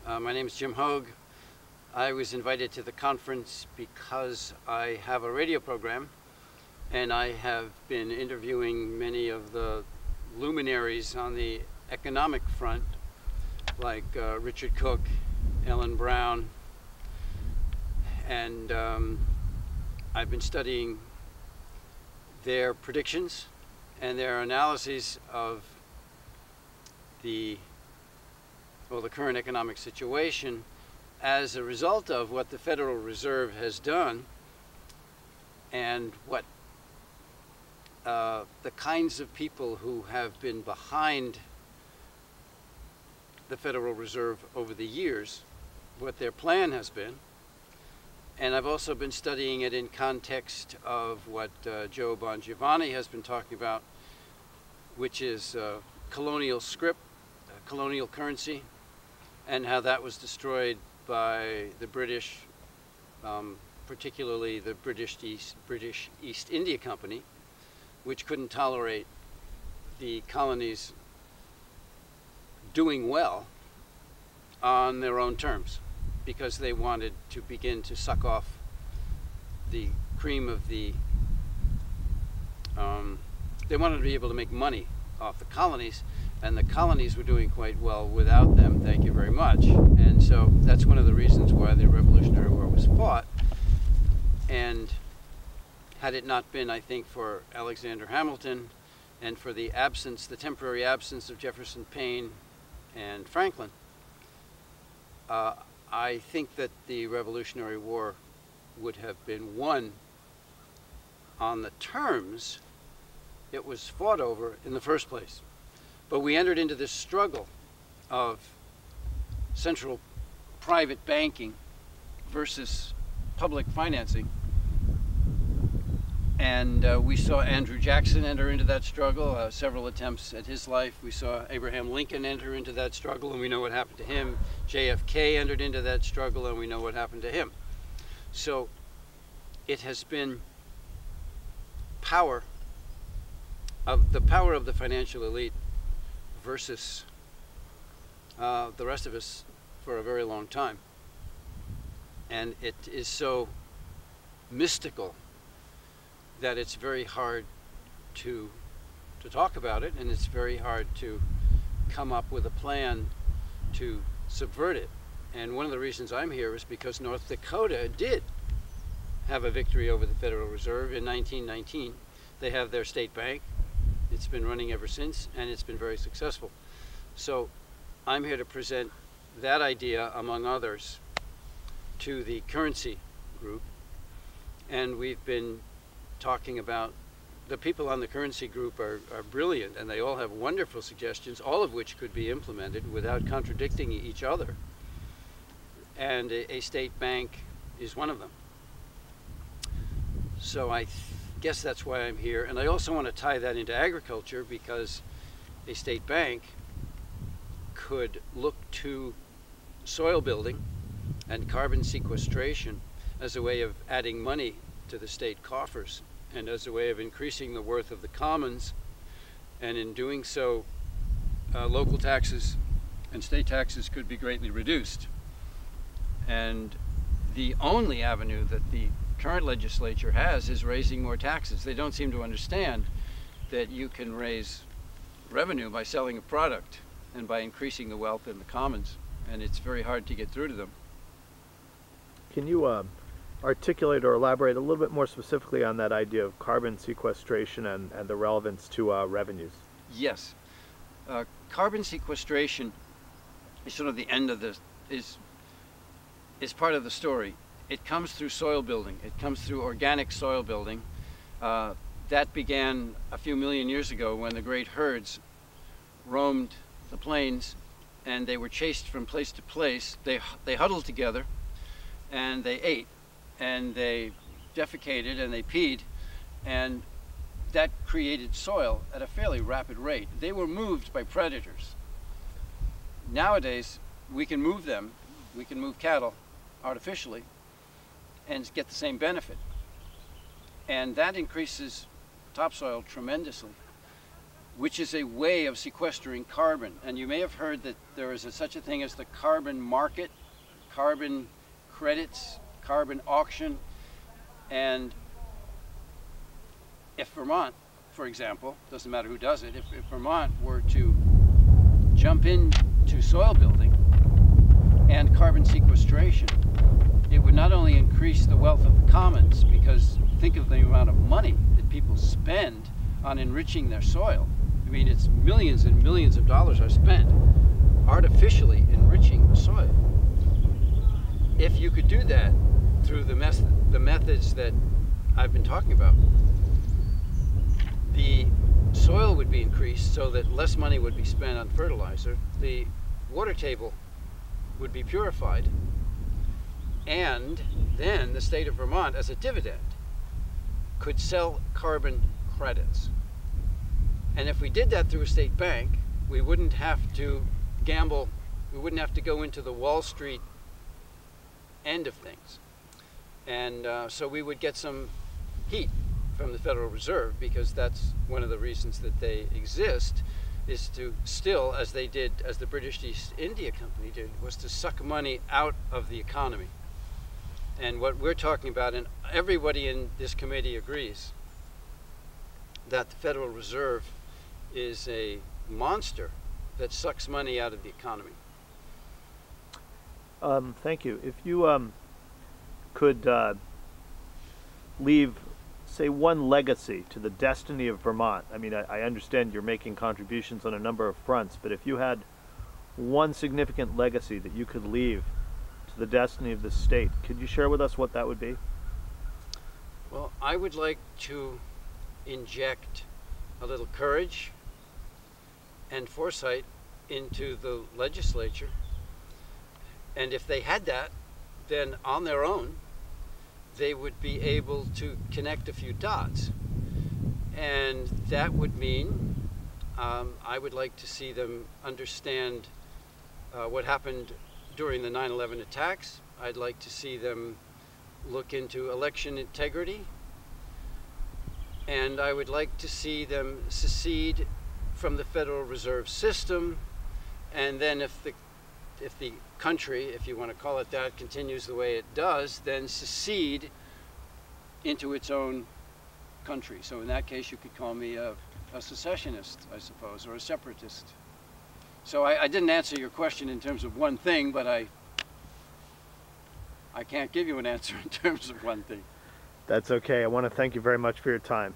My name is Jim Hogue. I was invited to the conference because I have a radio program and I have been interviewing many of the luminaries on the economic front, like Richard Cook, Ellen Brown, and I've been studying their predictions and their analyses of the current economic situation as a result of what the Federal Reserve has done and what the kinds of people who have been behind the Federal Reserve over the years, what their plan has been. And I've also been studying it in context of what Joe Bongiovanni has been talking about, which is colonial script, colonial currency, and how that was destroyed by the British, particularly the British East India Company, which couldn't tolerate the colonies doing well on their own terms, because they wanted to begin to suck off the cream of the, they wanted to be able to make money off the colonies, and the colonies were doing quite well without them, thank you very much. And so that's one of the reasons why the Revolutionary War was fought. And had it not been, I think, for Alexander Hamilton and for the absence, the temporary absence of Jefferson, Payne, and Franklin, I think that the Revolutionary War would have been won on the terms it was fought over in the first place. But we entered into this struggle of central private banking versus public financing. And we saw Andrew Jackson enter into that struggle, several attempts at his life. We saw Abraham Lincoln enter into that struggle, and we know what happened to him. JFK entered into that struggle, and we know what happened to him. So it has been the power of the financial elite versus the rest of us for a very long time. And it is so mystical that it's very hard to talk about it, and it's very hard to come up with a plan to subvert it. And one of the reasons I'm here is because North Dakota did have a victory over the Federal Reserve in 1919. They have their state bank. It's been running ever since, and it's been very successful. So I'm here to present that idea, among others, to the currency group. And we've been talking about, the people on the currency group are brilliant, and they all have wonderful suggestions, all of which could be implemented without contradicting each other. And a state bank is one of them. So I guess that's why I'm here. And I also want to tie that into agriculture, because a state bank could look to soil building and carbon sequestration as a way of adding money to the state coffers and as a way of increasing the worth of the commons. And in doing so, local taxes and state taxes could be greatly reduced. And the only avenue that the current legislature has is raising more taxes. They don't seem to understand that you can raise revenue by selling a product and by increasing the wealth in the commons, and it's very hard to get through to them. Can you articulate or elaborate a little bit more specifically on that idea of carbon sequestration and the relevance to revenues? Yes. Carbon sequestration is sort of the end of this, is part of the story. It comes through soil building. It comes through organic soil building. That began a few million years ago when the great herds roamed the plains and they were chased from place to place. They huddled together and they ate and they defecated and they peed, and that created soil at a fairly rapid rate. They were moved by predators. Nowadays, we can move them. We can move cattle artificially and get the same benefit. And that increases topsoil tremendously. which is a way of sequestering carbon. And you may have heard that there is such a thing as the carbon market, carbon credits, carbon auction. And if Vermont, for example, doesn't matter who does it, if Vermont were to jump into soil building and carbon sequestration, it would not only increase the wealth of the commons, because think of the amount of money that people spend on enriching their soil. I mean, it's millions and millions of dollars are spent artificially enriching the soil. If you could do that through the methods that I've been talking about, the soil would be increased so that less money would be spent on fertilizer, the water table would be purified, and then the state of Vermont, as a dividend, could sell carbon credits. And if we did that through a state bank, we wouldn't have to gamble, we wouldn't have to go into the Wall Street end of things. And so we would get some heat from the Federal Reserve, because that's one of the reasons that they exist, is to still, as they did, as the British East India Company did, was to suck money out of the economy. And what we're talking about, and everybody in this committee agrees, that the Federal Reserve is a monster that sucks money out of the economy. Thank you. If you could leave, say, one legacy to the destiny of Vermont. I mean, I understand you're making contributions on a number of fronts, but if you had one significant legacy that you could leave to the destiny of the state, could you share with us what that would be? Well, I would like to inject a little courage and foresight into the legislature. And if they had that, then on their own, they would be able to connect a few dots. And that would mean I would like to see them understand what happened during the 9/11 attacks. I'd like to see them look into election integrity. And I would like to see them secede from the Federal Reserve System. And then if the country, if you want to call it that, continues the way it does, then secede into its own country. So in that case, you could call me a secessionist, I suppose, or a separatist. So I didn't answer your question in terms of one thing, but I can't give you an answer in terms of one thing. That's okay. I want to thank you very much for your time.